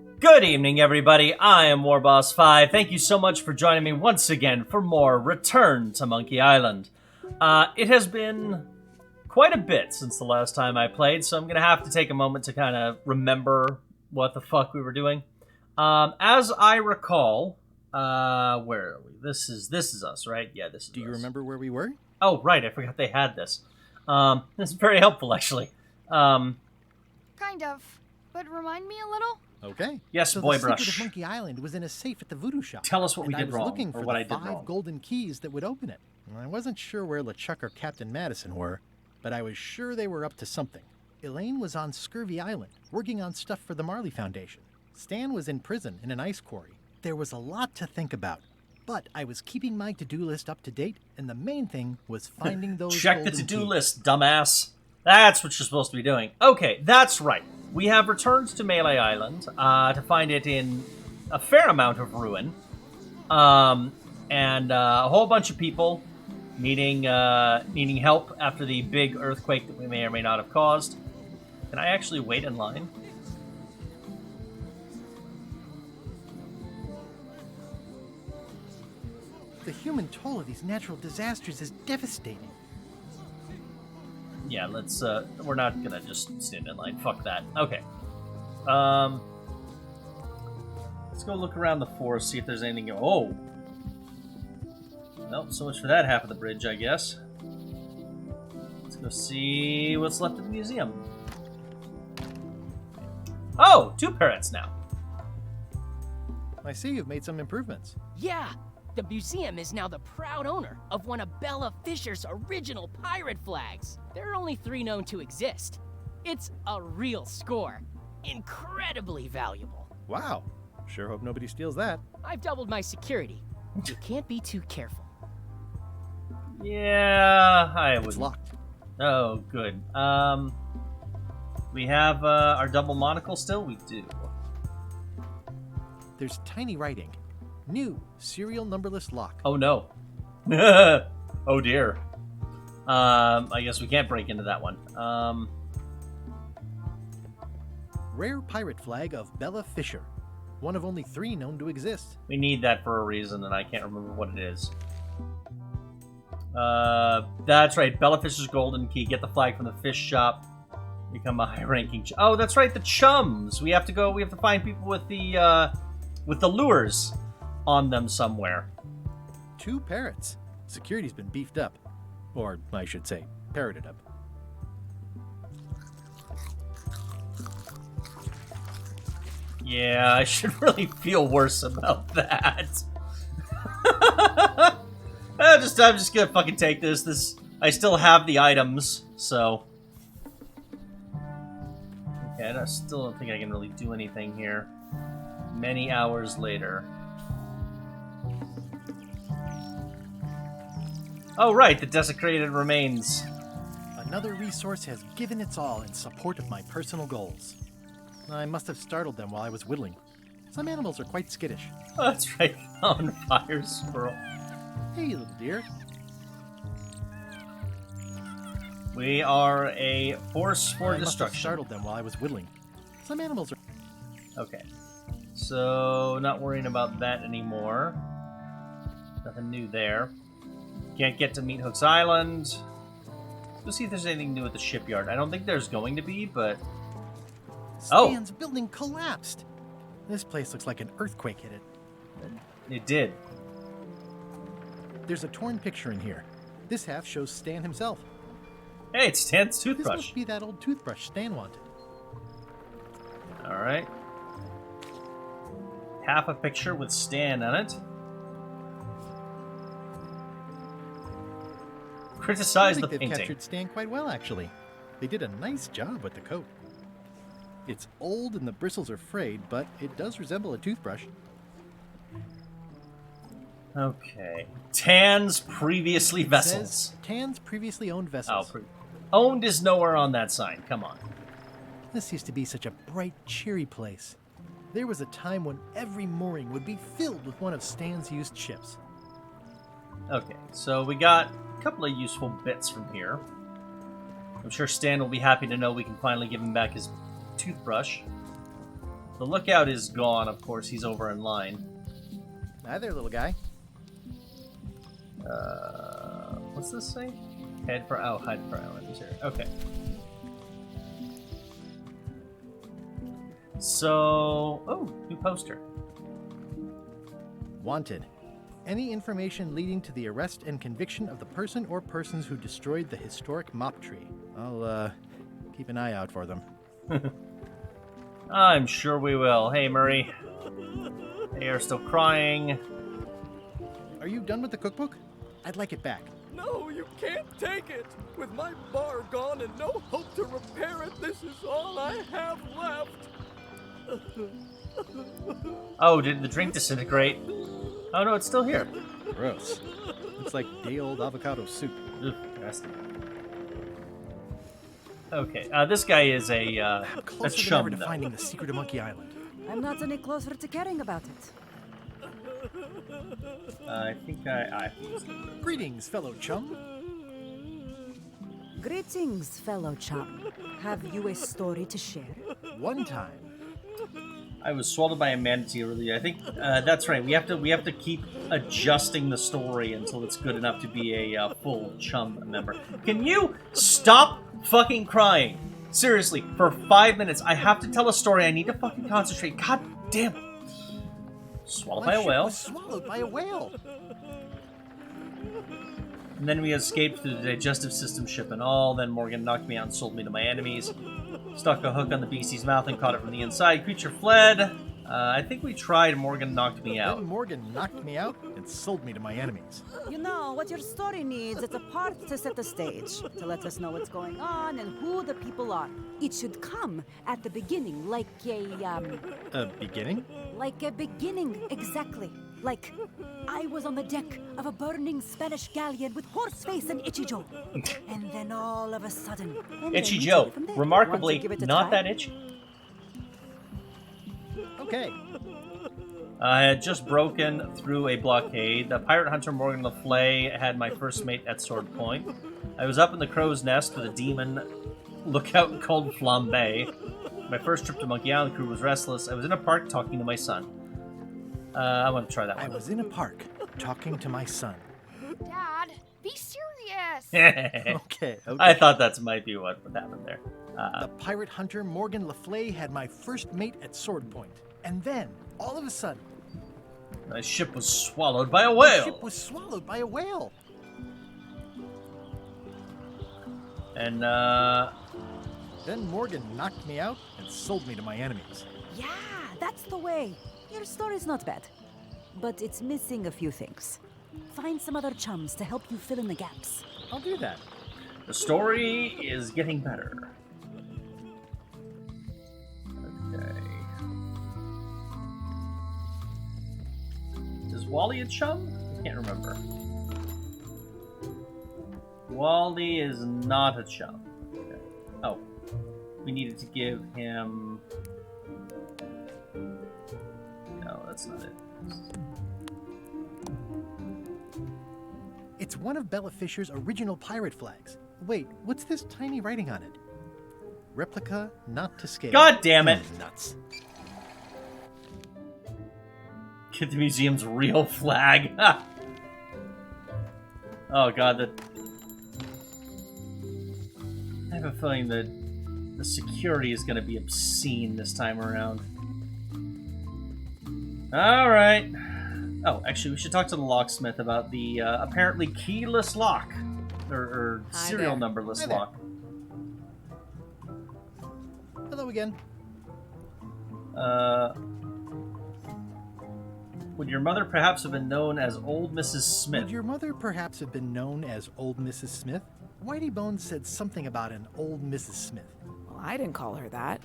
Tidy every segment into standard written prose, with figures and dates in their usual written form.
Good evening, everybody. I am Warboss5. Thank you so much for joining me once again for more Return to Monkey Island. It has been quite a bit since the last time I played, so I'm going to have to take a moment to kind of remember what the fuck we were doing. As I recall, where are we? This is us, right? Yeah, this is Do you us. remember where we were? Oh, right. I forgot they had this. This is very helpful, actually. Kind of. But remind me a little? Okay. Yes, so Boy the secret Brush. of Monkey Island was in a safe at the voodoo shop. Tell us what we and did I was wrong, looking or for what the I did 5 wrong. golden keys that would open it. And I wasn't sure where LeChuck or Captain Madison were, but I was sure they were up to something. Elaine was on Scurvy Island, working on stuff for the Marley Foundation. Stan was in prison in an ice quarry. There was a lot to think about, but I was keeping my to-do list up to date, and the main thing was finding those Check the golden to-do keys. list, dumbass. That's what you're supposed to be doing. Okay, that's right. We have returned to Melee Island to find it in a fair amount of ruin. And a whole bunch of people needing help after the big earthquake that we may or may not have caused. Can I actually wait in line? The human toll of these natural disasters is devastating. Yeah, let's, we're not gonna just stand in line. Fuck that. Okay. Let's go look around the forest, see if there's anything. Oh! Nope, so much for that half of the bridge, I guess. Let's go see what's left of the museum. Oh! 2 parrots now. I see you've made some improvements. Yeah, the museum is now the proud owner of one of Bella Fisher's original pirate flags. There are only 3 known to exist. It's a real score. Incredibly valuable. Wow. Sure hope nobody steals that. I've doubled my security. You can't be too careful. Yeah, I It's would. locked. Oh, good. We have our double monocle still? We do. There's tiny writing. New serial numberless lock. Oh no. Oh dear. I guess we can't break into that one. Rare pirate flag of Bella Fisher. One of only 3 known to exist. We need that for a reason, and I can't remember what it is. That's right. Bella Fisher's golden key. Get the flag from the fish shop. Become a high-ranking. Oh, that's right. The chums. We have to go. We have to find people with the lures on them somewhere. 2 parrots. Security's been beefed up. Or, I should say, parroted up. Yeah, I should really feel worse about that. I'm just gonna fucking take this. I still have the items, so. Okay, I still don't think I can really do anything here. Many hours later. Oh, right, the desecrated remains. Another resource has given its all in support of my personal goals. I must have startled them while I was whittling. Some animals are quite skittish. Oh, that's right, on fire squirrel. Hey, little dear. We are a force for I must have destruction. startled them while I was whittling. Some animals are... Okay. So, not worrying about that anymore. Nothing new there. Can't get to Meat Hook's Island. Let's see if there's anything new at the shipyard. I don't think there's going to be, but... Stan's building collapsed. This place looks like an earthquake hit it. It did. There's a torn picture in here. This half shows Stan himself. Hey, it's Stan's This toothbrush. must be that old toothbrush Stan wanted. Alright. Half a picture with Stan on it. Criticize I the think they've painting. captured Stan quite well, actually. They did a nice job with the coat. It's old and the bristles are frayed, but it does resemble a toothbrush. Okay. Tan's previously It vessels. says Tan's previously owned Oh, vessels. owned is nowhere on that sign. Come on. This used to be such a bright, cheery place. There was a time when every mooring would be filled with one of Stan's used ships. Okay, so we got a couple of useful bits from here. I'm sure Stan will be happy to know we can finally give him back his toothbrush. the lookout is gone. Of course, he's over in line. Hi there, little guy. What's this say? Hide for island. Here. Okay. So, new poster. Wanted. Any information leading to the arrest and conviction of the person or persons who destroyed the historic mop tree. I'll, keep an eye out for them. I'm sure we will. Hey, Murray. They are still crying. Are you done with the cookbook? I'd like it back. No, you can't take it! With my bar gone and no hope to repair it, this is all I have left! Oh, did the drink disintegrate? Oh no, it's still here. Gross. Looks like day-old avocado soup. Ugh, nasty. Okay, this guy is a Closer than chum, ever to though. finding the secret of Monkey Island. I'm not any closer to caring about it. I think I Greetings, fellow chum. Greetings, fellow chum. Have you a story to share? One time, I was swallowed by a manatee earlier. I think that's right. We have to keep adjusting the story until it's good enough to be a full chum member. Can you stop fucking crying? Seriously, for 5 minutes, I have to tell a story. I need to fucking concentrate. God damn it! Swallowed by a ship whale, was swallowed by a whale. and then we escaped through the digestive system ship and all. Then Morgan knocked me out and sold me to my enemies. Stuck a hook on the beastie's mouth and caught it from the inside. Creature fled. I think we tried. Morgan knocked me out. Then Morgan knocked me out and sold me to my enemies. You know, what your story needs is a part to set the stage, to let us know what's going on and who the people are. It should come at the beginning, like A beginning? like a beginning, exactly. Like, I was on the deck of a burning Spanish galleon with Horseface and Itchy Joe. And then all of a sudden... and Itchy then we Joe, take it from there. remarkably Want to give it a not try? that itchy. Okay. I had just broken through a blockade. The pirate hunter Morgan Le Fay had my first mate at sword point. I was up in the crow's nest with a demon lookout called Flambe. My first trip to Monkey Island crew was restless. I was in a park talking to my son. I want to try that I one. was in a park talking to my son. Dad, be serious. Okay. I thought that might be what happened there. The pirate hunter Morgan Le Fay had my first mate at sword point. And then, all of a sudden, My ship was swallowed by a the whale. ship was swallowed by a whale. And, Then Morgan knocked me out and sold me to my enemies. Yeah, that's the way. Your story's not bad. But it's missing a few things. Find some other chums to help you fill in the gaps. I'll do that. the story is getting better. Okay. Is Wally a chum? I can't remember. Wally is not a chum. Okay. Oh. We needed to give him... No, that's not it. It's one of Bella Fisher's original pirate flags. Wait, what's this tiny writing on it? Replica not to scale. God damn it! Nuts. Get the museum's real flag. Ha! Oh god, I have a feeling that the security is going to be obscene this time around. Alright. Oh, actually, we should talk to the locksmith about the apparently keyless lock. Or Hi serial there. numberless Hi there. lock. Hello again. Would your mother perhaps have been known as Old Mrs. Smith? Would your mother perhaps have been known as Old Mrs. Smith? Whitey Bones said something about an Old Mrs. Smith. Well, I didn't call her that.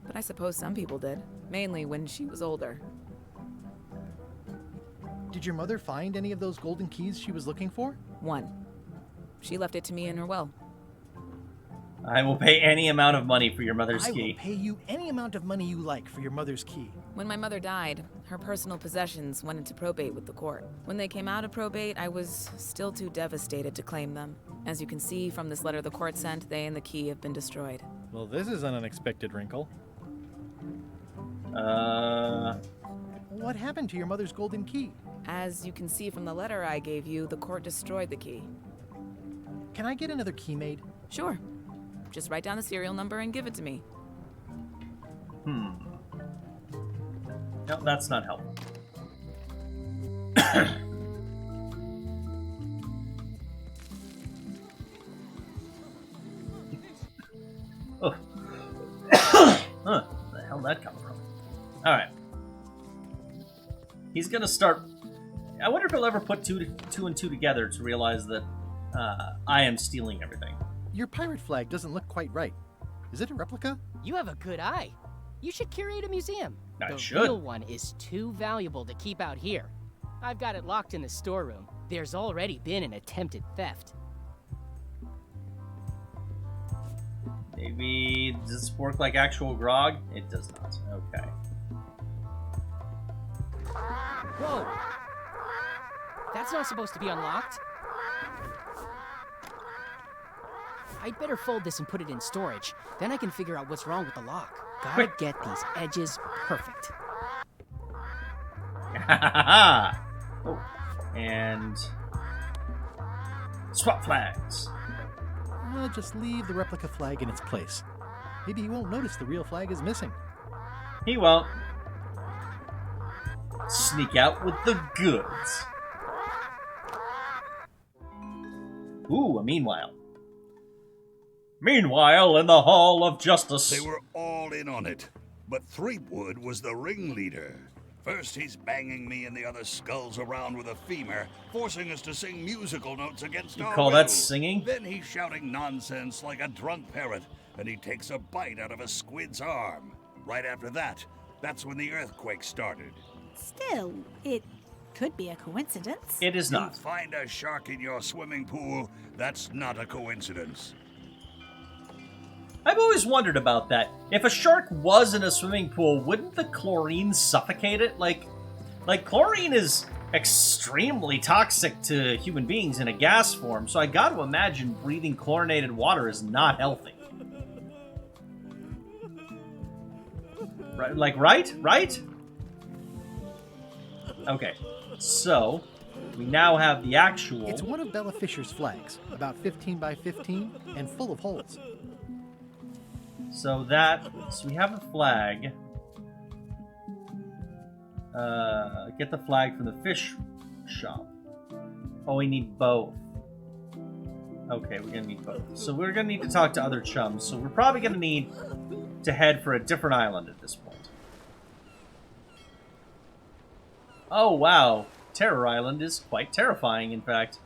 But I suppose some people did. Mainly when she was older. Did your mother find any of those golden keys she was looking for? One. She left it to me in her will. I will pay any amount of money for your mother's I will key. pay you any amount of money you like for your mother's key. When my mother died, her personal possessions went into probate with the court. When they came out of probate, I was still too devastated to claim them. As you can see from this letter the court sent, they and the key have been destroyed. Well, this is an unexpected wrinkle. What happened to your mother's golden key? As you can see from the letter I gave you, the court destroyed the key. Can I get another key made? Sure. Just write down the serial number and give it to me. No, that's not helpful. Oh. Huh, where the hell did that come from? Alright. He's gonna start... I wonder if he'll ever put two and two together to realize that I am stealing everything. Your pirate flag doesn't look quite right. Is it a replica? You have a good eye. You should curate a museum. I the should. real one is too valuable to keep out here. I've got it locked in the storeroom. There's already been an attempted theft. Maybe... does this work like actual grog? It does not. Okay. Whoa! That's not supposed to be unlocked. I'd better fold this and put it in storage. Then I can figure out what's wrong with the lock. Gotta get these edges perfect. Oh, and... swap flags. I'll just leave the replica flag in its place. Maybe he won't notice the real flag is missing. He won't. Sneak out with the goods. Ooh, a meanwhile. Meanwhile, in the Hall of Justice. They were all in on it, but Threepwood was the ringleader. First, he's banging me and the other skulls around with a femur, forcing us to sing musical notes against You our call will. that singing? Then he's shouting nonsense like a drunk parrot, and he takes a bite out of a squid's arm. Right after that, that's when the earthquake started. Still, it could be a coincidence. It is You not. find a shark in your swimming pool, that's not a coincidence. I've always wondered about that. If a shark was in a swimming pool, wouldn't the chlorine suffocate it? Like chlorine is extremely toxic to human beings in a gas form, so I gotta imagine breathing chlorinated water is not healthy. Right? Like, right? Okay, so we now have the actual... It's one of Bella Fisher's flags, about 15 by 15 and full of holes. So we have a flag. Get the flag from the fish shop. Oh, we need both. Okay, we're gonna need both. So we're gonna need to talk to other chums. So we're probably gonna need to head for a different island at this point. Oh, wow. Terror Island is quite terrifying, in fact.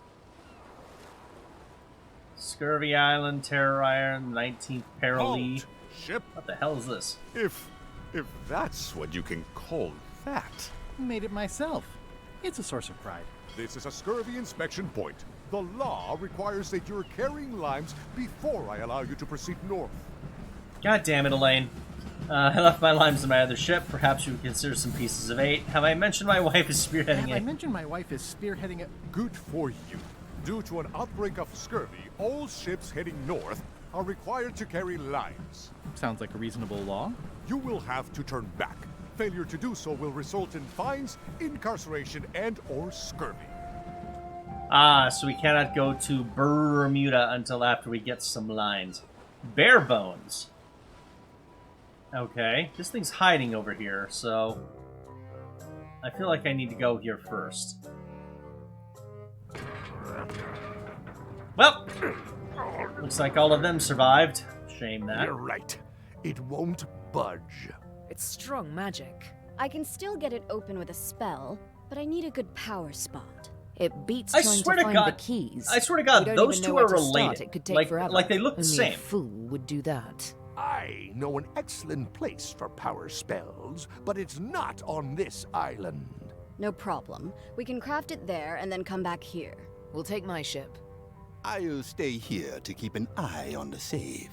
Scurvy Island, Terror Island, 19th Paralee. Halt, ship. What the hell is this? If that's what you can call that. Made it myself. It's a source of pride. This is a scurvy inspection point. The law requires that you're carrying limes before I allow you to proceed north. God damn it, Elaine. I left my limes in my other ship. Perhaps you would consider some pieces of 8. Have I mentioned my wife is spearheading I it? mentioned my wife is spearheading a... Good for you. Due to an outbreak of scurvy, all ships heading north are required to carry limes. Sounds like a reasonable law. You will have to turn back. Failure to do so will result in fines, incarceration, and/or scurvy. Ah, so we cannot go to Bermuda until after we get some lines. Bare bones. Okay, this thing's hiding over here, so I feel like I need to go here first. Well, looks like all of them survived. Shame that. You're right. It won't budge. It's strong magic. I can still get it open with a spell, but I need a good power spot. It beats I trying swear to to find God, the keys. I swear to God, We don't those even two know are where to start. related. It could take Like forever. they look the Only same. a fool would do that. I know an excellent place for power spells, but it's not on this island. No problem. We can craft it there and then come back here. We'll take my ship. I'll stay here to keep an eye on the safe.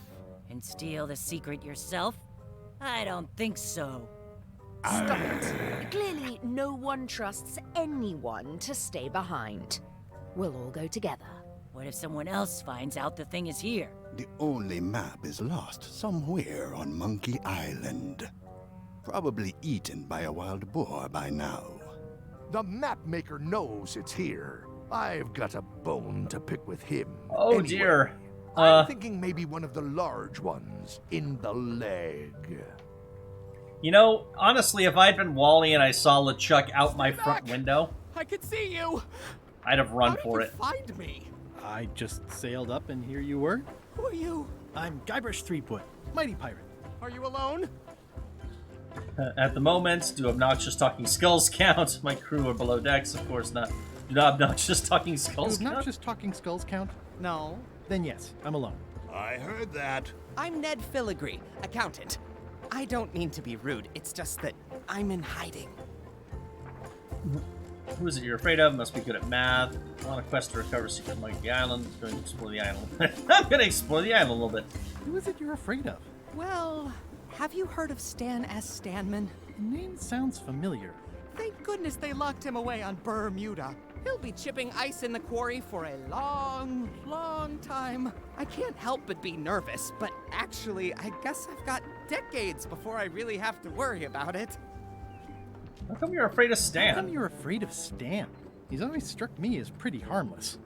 And steal the secret yourself? I don't think so. Stop it. Clearly, no one trusts anyone to stay behind. We'll all go together. What if someone else finds out the thing is here? The only map is lost somewhere on Monkey Island. Probably eaten by a wild boar by now. The map maker knows it's here. I've got a bone to pick with him. Oh, Anyway, dear. I'm thinking maybe one of the large ones in the leg. You know, honestly, if I'd been Wally and I saw LeChuck out my front window, I could see you. I'd have run How did for you it. find me? I just sailed up and here you were. Who are you? I'm Guybrush Threepwood, mighty pirate. Are you alone? At the moment, do obnoxious talking skulls count? My crew are below decks, of course not. Do not obnoxious talking skulls Do count? obnoxious talking skulls count? No. Then yes, I'm alone. I heard that. I'm Ned Filigree, accountant. I don't mean to be rude, it's just that I'm in hiding. Who is it you're afraid of? Must be good at math. On a quest to recover secret Monkey Island. Going to explore the island. I'm going to explore the island a little bit. Who is it you're afraid of? Well, have you heard of Stan S. Stanman? The name sounds familiar. Thank goodness they locked him away on Bermuda. He'll be chipping ice in the quarry for a long, long time. I can't help but be nervous, but actually, I guess I've got decades before I really have to worry about it. How come you're afraid of Stan? How come you're afraid of Stan? He's always struck me as pretty harmless,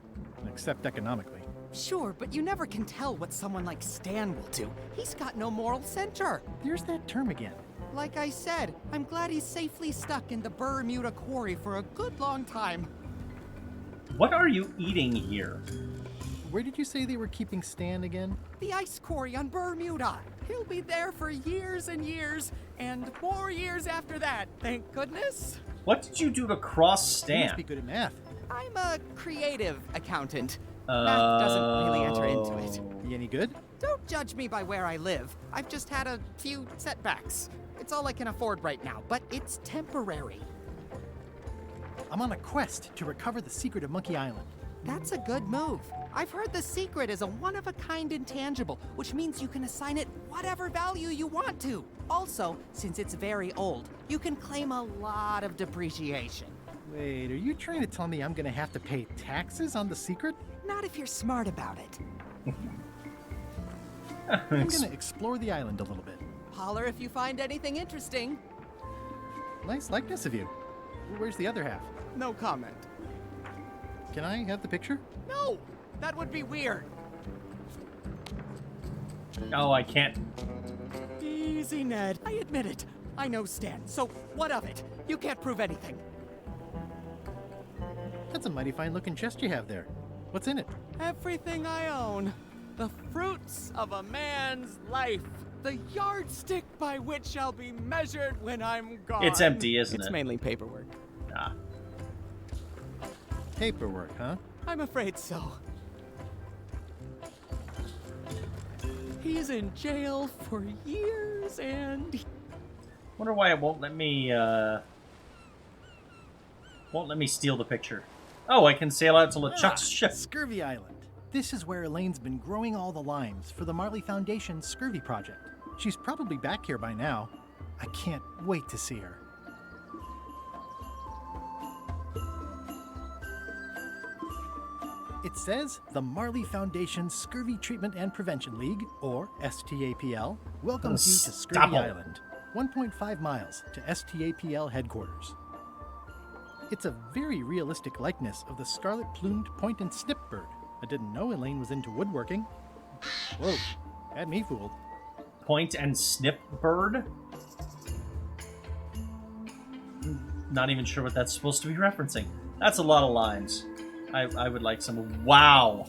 except economically. Sure, but you never can tell what someone like Stan will do. He's got no moral center. There's that term again. Like I said, I'm glad he's safely stuck in the Bermuda quarry for a good long time. What are you eating here? Where did you say they were keeping Stan again? The ice quarry on Bermuda. He'll be there for years and years, and more years after that, thank goodness. What did you do to cross Stan? You must be good at math. I'm a creative accountant. Math doesn't really enter into it. You any good? Don't judge me by where I live. I've just had a few setbacks. It's all I can afford right now, but it's temporary. I'm on a quest to recover the secret of Monkey Island. That's a good move. I've heard the secret is a one-of-a-kind intangible, which means you can assign it whatever value you want to. Also, since it's very old, you can claim a lot of depreciation. Wait, are you trying to tell me I'm gonna have to pay taxes on the secret? Not if you're smart about it. I'm gonna explore the island a little bit. Holler if you find anything interesting. Nice likeness of you. Where's the other half? No comment. Can I have the picture? No! That would be weird. Oh, I can't. Easy, Ned. I admit it. I know Stan, so what of it? You can't prove anything. That's a mighty fine looking chest you have there. What's in it? Everything I own. The fruits of a man's life. The yardstick by which I'll be measured when I'm gone. It's empty, isn't it? It's mainly paperwork. Ah. Paperwork, huh? I'm afraid so. He's in jail for years and... Wonder why it won't let me steal the picture. Oh, I can sail out to LeChuck's ship. Scurvy Island. This is where Elaine's been growing all the limes for the Marley Foundation's Scurvy project. She's probably back here by now. I can't wait to see her. It says the Marley Foundation Scurvy Treatment and Prevention League, or STAPL, welcomes you to Scurvy Island, 1.5 miles to STAPL headquarters. It's a very realistic likeness of the scarlet-plumed point and snip bird. I didn't know Elaine was into woodworking. Whoa, had me fooled. Point and snip bird? Not even sure what that's supposed to be referencing. That's a lot of lines. I would like some. Wow!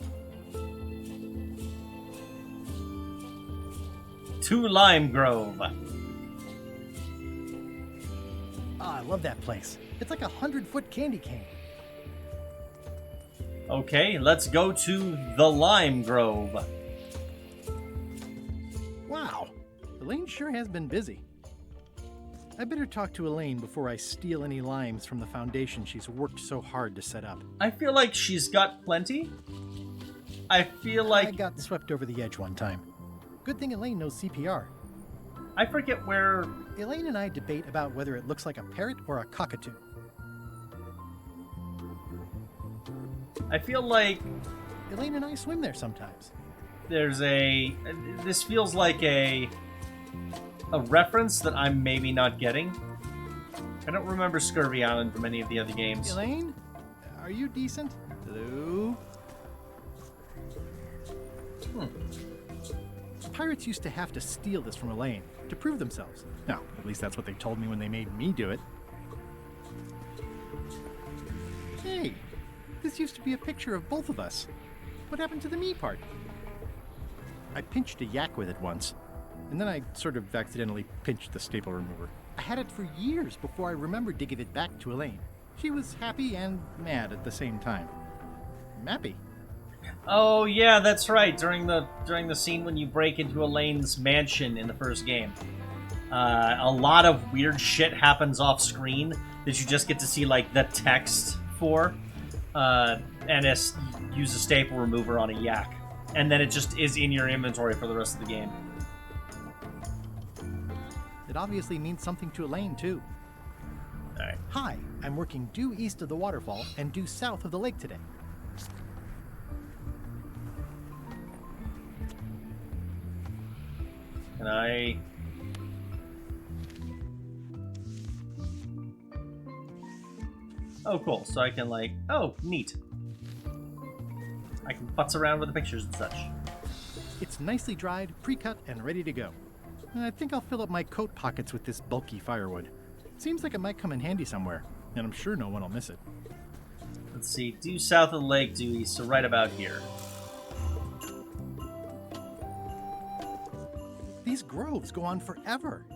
2 Lime Grove. Oh, I love that place. It's like a 100-foot candy cane. Okay, let's go to the Lime Grove. Wow, Elaine sure has been busy. I better talk to Elaine before I steal any limes from the foundation she's worked so hard to set up. I feel like she's got plenty. I feel like... I got swept over the edge one time. Good thing Elaine knows CPR. I forget where... Elaine and I debate about whether it looks like a parrot or a cockatoo. I feel like... Elaine and I swim there sometimes. There's a... This feels like a... a reference that I'm maybe not getting. I don't remember Scurvy Island from any of the other games. Elaine? Are you decent? Hello? Pirates used to have to steal this from Elaine to prove themselves. No, at least that's what they told me when they made me do it. Hey, this used to be a picture of both of us. What happened to the me part? I pinched a yak with it once, and then I sort of accidentally pinched the staple remover. I had it for years before I remembered to give it back to Elaine. She was happy and mad at the same time. Mappy. Oh yeah, that's right. During the scene when you break into Elaine's mansion in the first game, a lot of weird shit happens off screen that you just get to see like the text for, and use a staple remover on a yak, and then it just is in your inventory for the rest of the game. It obviously means something to Elaine too. All right. Hi, I'm working due east of the waterfall and due south of the lake today. And I... Oh, cool. So I can, like... Oh, neat. I can futz around with the pictures and such. It's nicely dried, pre-cut, and ready to go. I think I'll fill up my coat pockets with this bulky firewood. Seems like it might come in handy somewhere, and I'm sure no one will miss it. Let's see. Due south of the lake, due east, so right about here. These groves go on forever.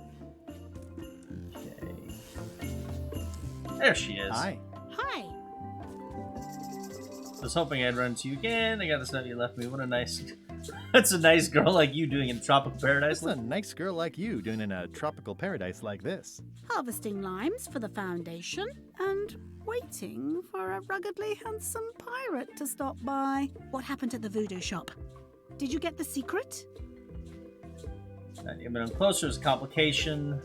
Okay. There she is. Hi. Hi. I was hoping I'd run into you again. I got this note you left me. What a nice... That's a nice girl like you doing in a tropical paradise. That's a nice girl like you doing in a tropical paradise like this. Harvesting limes for the Foundation and waiting for a ruggedly handsome pirate to stop by. What happened at the voodoo shop? Did you get the secret? But I'm closer is complication.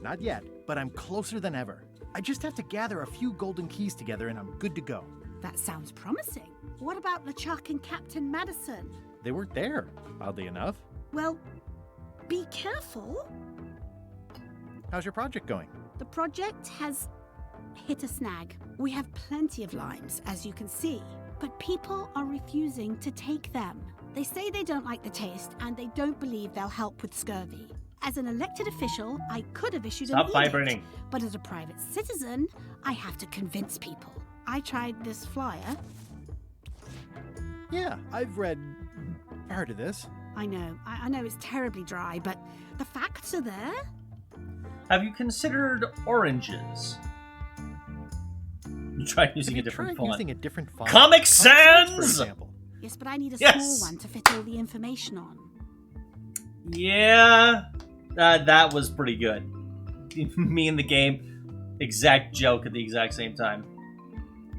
Not yet, but I'm closer than ever. I just have to gather a few golden keys together and I'm good to go. That sounds promising. What about LeChuck and Captain Madison? They weren't there, oddly enough. Well, be careful. How's your project going? The project has hit a snag. We have plenty of limes, as you can see, but people are refusing to take them. They say they don't like the taste, and they don't believe they'll help with scurvy. As an elected official, I could have issued an edict, vibrating. but as a private citizen, I have to convince people. I tried this flyer. Yeah, I've read part of this. I know it's terribly dry, but the facts are there. Have you considered oranges? You tried using a different font. Using a different font. Comic Sans, for example. Yes, but I need a small one to fit all the information on. Yeah, that was pretty good. Me and the game, exact joke at the exact same time.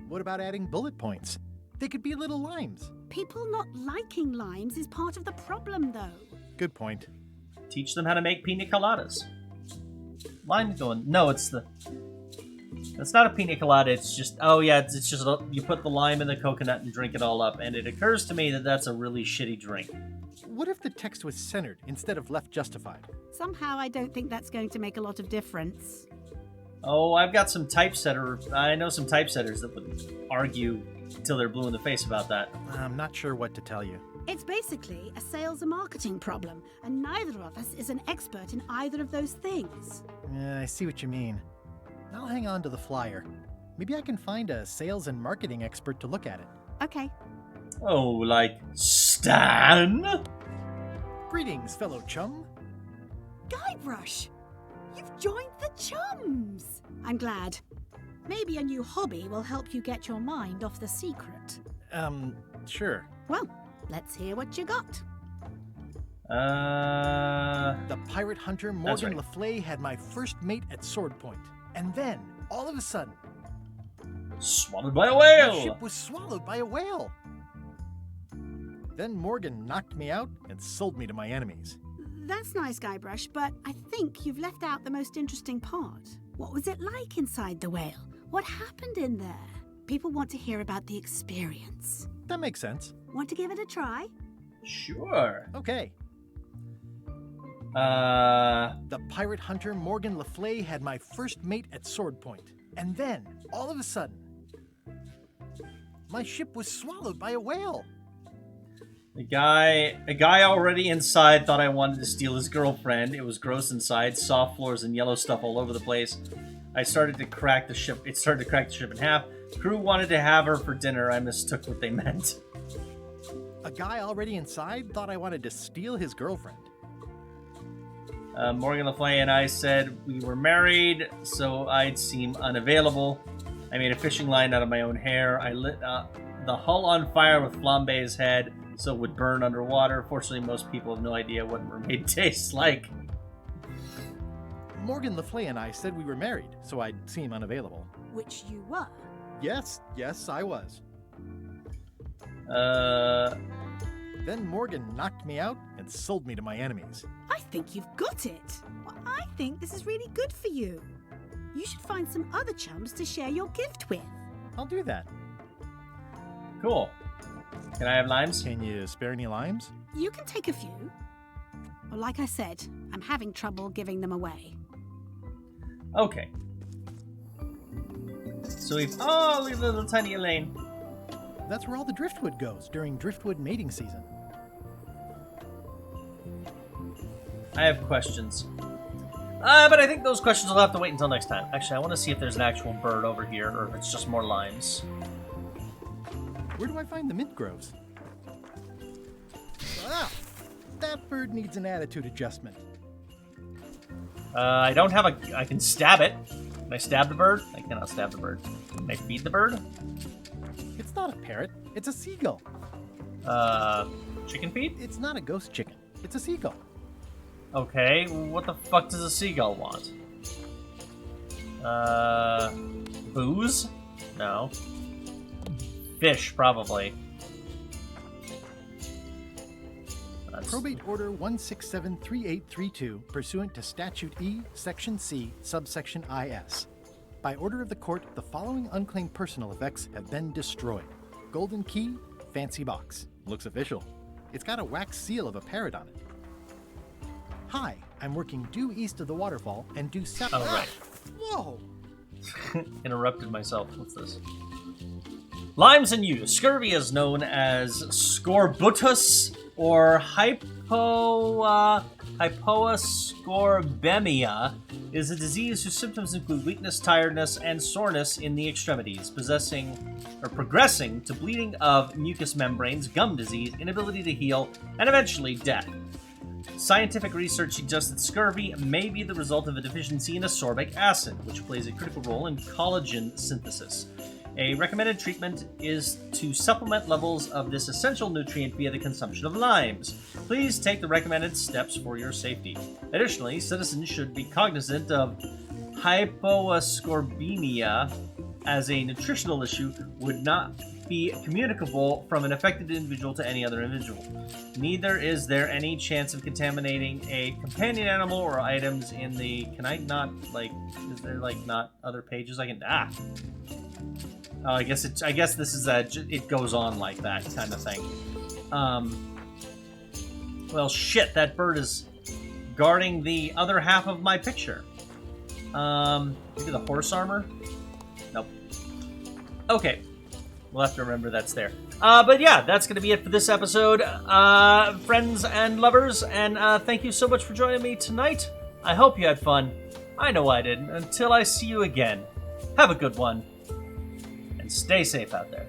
What about adding bullet points? They could be little limes. People not liking limes is part of the problem, though. Good point. Teach them how to make pina coladas. Lime going... No, it's the... It's not a pina colada, it's just... Oh, yeah, it's just... You put the lime in the coconut and drink it all up, and it occurs to me that that's a really shitty drink. What if the text was centered instead of left justified? Somehow I don't think that's going to make a lot of difference. Oh, I've got some typesetter... I know some typesetters that would argue till they're blue in the face about that. I'm not sure what to tell you. It's basically a sales and marketing problem, and neither of us is an expert in either of those things. Yeah, I see what you mean. I'll hang on to the flyer. Maybe I can find a sales and marketing expert to look at it. Okay. Oh, like Stan? Greetings, fellow chum. Guybrush! You've joined the chums! I'm glad. Maybe a new hobby will help you get your mind off the secret. Sure. Well, let's hear what you got. The pirate hunter Morgan Le Fay had my first mate at sword point. And then, all of a sudden... Swallowed by a whale! The ship was swallowed by a whale! Then Morgan knocked me out and sold me to my enemies. That's nice, Guybrush, but I think you've left out the most interesting part. What was it like inside the whale? What happened in there? People want to hear about the experience. That makes sense. Want to give it a try? Sure. Okay. The pirate hunter Morgan Le Fay had my first mate at sword point. And then, all of a sudden, my ship was swallowed by a whale. A guy already inside thought I wanted to steal his girlfriend. It was gross inside, soft floors and yellow stuff all over the place. It started to crack the ship in half. Crew wanted to have her for dinner. I mistook what they meant. A guy already inside thought I wanted to steal his girlfriend. Morgan Le Fay and I said we were married, so I'd seem unavailable. I made a fishing line out of my own hair. I lit the hull on fire with Flambe's head, so it would burn underwater. Fortunately, most people have no idea what mermaid tastes like. Morgan Le Fay and I said we were married, so I'd seem unavailable. Which you were. Yes, I was. Then Morgan knocked me out and sold me to my enemies. I think you've got it. Well, I think this is really good for you. You should find some other chums to share your gift with. I'll do that. Cool. Can I have limes? Can you spare any limes? You can take a few. Well, like I said, I'm having trouble giving them away. Okay. So we've... Oh, look at the little tiny Elaine. That's where all the driftwood goes during driftwood mating season. I have questions. But I think those questions will have to wait until next time. Actually, I want to see if there's an actual bird over here, or if it's just more limes. Where do I find the mint groves? Ah! That bird needs an attitude adjustment. I don't have a... I can stab it. Can I stab the bird? I cannot stab the bird. Can I feed the bird? It's not a parrot. It's a seagull. Chicken feed? It's not a ghost chicken. It's a seagull. Okay, what the fuck does a seagull want? Booze? No. Fish, probably. Probate Order 1673832, pursuant to Statute E, Section C, Subsection IS. By order of the court, the following unclaimed personal effects have been destroyed. Golden key, fancy box. Looks official. It's got a wax seal of a parrot on it. Hi, I'm working due east of the waterfall and due south. Oh, right. Whoa! Interrupted myself. What's this? Limes in use. Scurvy is known as scorbutus or hypoascorbemia, is a disease whose symptoms include weakness, tiredness, and soreness in the extremities, progressing to bleeding of mucous membranes, gum disease, inability to heal, and eventually death. Scientific research suggests that scurvy may be the result of a deficiency in ascorbic acid, which plays a critical role in collagen synthesis. A recommended treatment is to supplement levels of this essential nutrient via the consumption of limes. Please take the recommended steps for your safety. Additionally, citizens should be cognizant of hypoascorbemia as a nutritional issue would not be communicable from an affected individual to any other individual. Neither is there any chance of contaminating a companion animal or items in the... Can I not, like... Is there, like, not other pages I can... Ah! I guess this is a... It goes on like that kind of thing. Well, shit, that bird is guarding the other half of my picture. Maybe the horse armor? Nope. Okay. We'll have to remember that's there. But yeah, that's going to be it for this episode. Friends and lovers, and thank you so much for joining me tonight. I hope you had fun. I know I did. Until I see you again, have a good one, and stay safe out there.